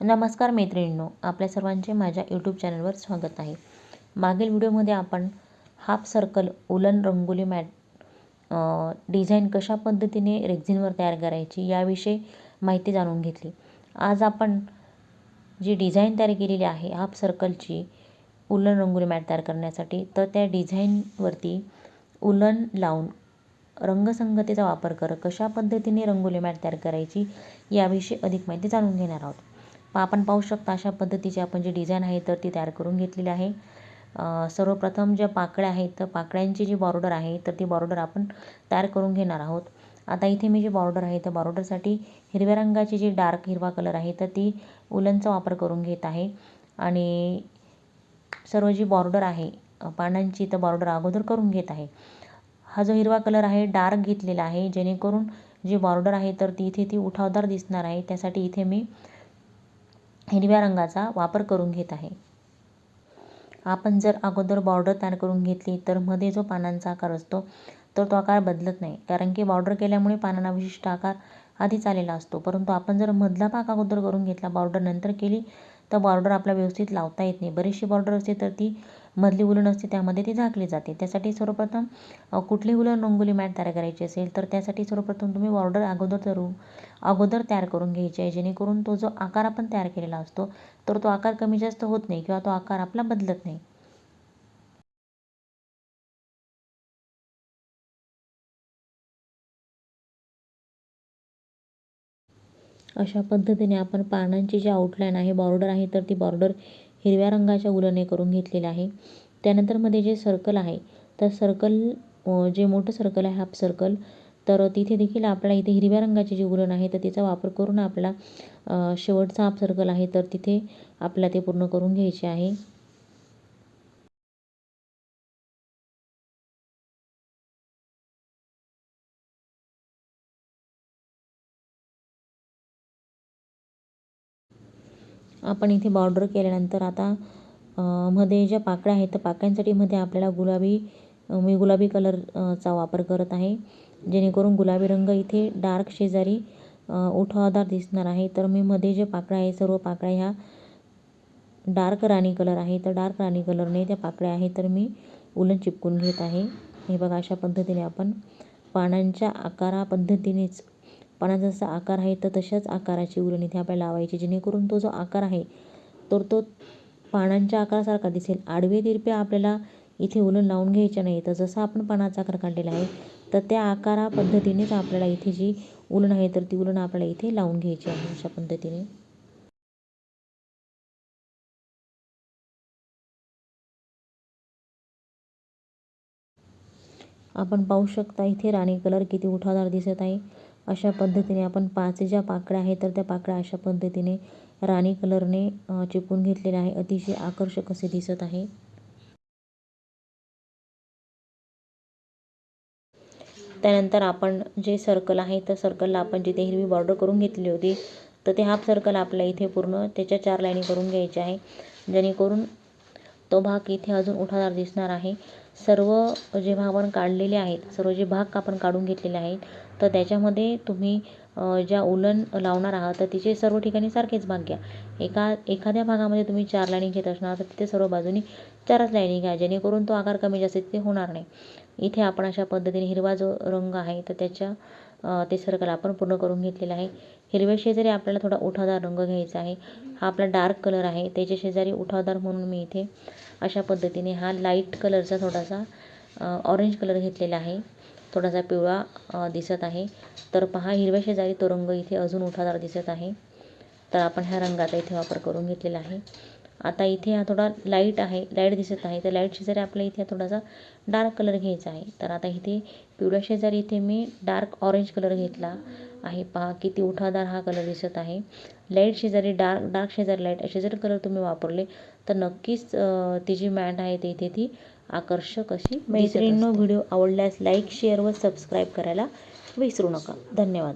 नमस्कार मैत्रिणींनो, आपल्या सर्वांचे माझ्या यूट्यूब चॅनलवर स्वागत आहे. मागील व्हिडिओमध्ये आपण हाफ सर्कल उलन रंगोली मॅट डिझाईन कशा पद्धतीने रेक्झिनवर तयार करायची याविषयी माहिती जाणून घेतली. आज आपण जी डिझाईन तयार केलेली आहे हाफ सर्कलची उलन रंगोली मॅट तयार करण्यासाठी, तर त्या डिझाईनवरती उलन लावून रंगसंगतीचा वापर करत कशा पद्धतीने रंगोली मॅट तयार करायची याविषयी अधिक माहिती जाणून घेणार आहोत. आपण पाहू शकता अशा पद्धतीची आपण जी डिझाईन आहे तर ती तयार करून घेतलेली आहे. सर्वप्रथम ज्या पाकळ्या आहेत तर पाकळ्यांची जी बॉर्डर आहे तर ती बॉर्डर आपण तयार करून घेणार आहोत. आता इथे मी जी बॉर्डर आहे तर बॉर्डरसाठी हिरव्या रंगाची जी डार्क हिरवा कलर आहे तर ती उलनचा वापर करून घेत आहे. आणि सर्व जी बॉर्डर आहे पानांची तर बॉर्डर अगोदर करून घेत आहे. हा जो हिरवा कलर आहे डार्क घेतलेला आहे, जेणेकरून जी बॉर्डर आहे तर ती इथे ती उठावदार दिसणार आहे. त्यासाठी इथे मी हिरव्या रंगाचा वापर करून घेत आहे. आपण जर अगोदर बॉर्डर तयार करून घेतली तर मध्ये जो पानांचा आकार असतो तर तो आकार बदलत नाही, कारण की बॉर्डर केल्यामुळे पानांना विशिष्ट आकार आधीच आलेला असतो. परंतु आपण जर मधला भाग अगोदर करून घेतला, बॉर्डर नंतर केली तर बॉर्डर आपला व्यवस्थित लावता येत नाही. बरीचशी बॉर्डर असते तर ती मधली उलन असते त्यामध्ये ती झाकली जाते. त्यासाठी सर्वप्रथम कुठली उलन रंगोली मॅट तयार करायची असेल तर त्यासाठी सर्वप्रथम तुम्ही बॉर्डर अगोदर तयार करून घ्यायची आहे, जेणेकरून तो जो आकार आपण तयार केलेला असतो तर तो आकार कमी जास्त होत नाही किंवा तो आकार आपला बदलत नाही. अशा पद्धतीने आपण पानांची जी आउटलाईन आहे बॉर्डर आहे तर ती बॉर्डर हिरव्या रंगाच्या उलने करून घेतलेली आहे. त्यानंतर मध्ये जे सर्कल आहे तर सर्कल जे मोठं सर्कल आहे हाफ सर्कल, तर तिथे देखील आपल्याला इथे हिरव्या रंगाची जी उलन आहे तर तिचा वापर करून आपला शेवटचा हाफ सर्कल आहे तर तिथे आपल्याला ते पूर्ण करून घ्यायचे आहे. आपण इथे बॉर्डर केल्यानंतर आता मध्ये ज्या पाकळ्या आहेत तर पाकळ्यांसाठी मध्ये आपल्याला मी गुलाबी कलरचा वापर करत आहे, जेणेकरून गुलाबी रंग इथे डार्क शेजारी उठावदार दिसणार आहे. तर मी मध्ये जे पाकळ्या आहे सर्व पाकळ्या ह्या डार्क राणी कलर आहे, तर डार्क राणी कलरने त्या पाकळ्या आहे तर मी उलन चिपकून घेत आहे. हे बघा, अशा पद्धतीने आपण पानांच्या आकारा पद्धतीनेच पानाचा जसा आकार आहे तर तशाच आकाराची उलन इथे आपल्याला लावायची, जेणेकरून तो जो आकार आहे तर तो पानांच्या आकारासारखा दिसेल. आडवे तिरपे आपल्याला इथे उलन लावून घ्यायचे नाही. तर जसा आपण पानाचा आकार काढलेला आहे तर त्या आकारा पद्धतीनेच आपल्याला इथे जी उलन आहे तर ती उलन आपल्याला इथे लावून घ्यायची आहे. अशा पद्धतीने आपण पाहू शकता इथे राणी कलर किती उठावदार दिसत आहे. अशा पद्धतीने आपण 5 ज्या पाकळ्या आहेत तर त्या पाकळ्या अशा पद्धतीने राणी कलरने चिपकून घेतलेल्या आहे. अतिशय आकर्षक असे दिसत आहे. त्यानंतर आपण जे सर्कल आहे तर सर्कलला आपण जिथे हिरवी बॉर्डर करून घेतली होती तर ते हाफ सर्कल आपल्याला इथे पूर्ण त्याच्या 4 लाईनी करून घ्यायच्या आहे, जेणेकरून तो भाग इथे अजून उठादार दिसणार आहे. सर्व जे भाग आपण काढलेले आहेत, सर्व जे भाग आपण काढून घेतलेले आहेत तर त्याच्यामध्ये तुम्ही ज्या उलन लावणार आहात तर तिचे सर्व ठिकाणी सारखेच भाग घ्या. एखाद्या भागामध्ये तुम्ही 4 लाईनी घेत असणार तर तिथे सर्व बाजूनी 4च लाईनी घ्या, जेणेकरून तो आकार कमी जास्त तिथे होणार नाही. इथे आपण अशा पद्धतीने हिरवा जो रंग आहे तर ते सर्कल आपण पूर्ण करून घेतलेलं आहे. हिरव्या शेजारी आपल्याला थोडा उठावदार रंग घ्यायचा आहे. हा आपला डार्क कलर आहे, त्याच्या शेजारी उठावदार म्हणून मी इथे अशा पद्धतीने हा लाईट कलरचा थोडासा ऑरेंज कलर घेतलेला आहे, थोडासा पिवळा दिसत आहे. तर पहा, हिरव्या शेजारी तो रंग इथे अजून उठावदार दिसत आहे, तर आपण ह्या रंगाचा इथे वापर करून घेतलेला आहे. आता इथे हा थोडा लाईट दिसत आहे, तर लाईट शेजारी आपल्याला इथे थोडासा डार्क कलर घ्यायचा आहे. तर आता इथे पिवळ्या शेजारी इथे मी डार्क ऑरेंज कलर घेतला आहे. पहा किती उठावदार हा कलर दिसत आहे. लाईट शेजारी डार्क शेजारी लाईट असे जर कलर तुम्ही वापरले तर नक्कीच ती जी मॅट आहे ते इथे ती आकर्षक अशी मैत्रिणींनो, व्हिडिओ आवडल्यास लाईक, शेअर व सबस्क्राईब करायला विसरू नका. धन्यवाद.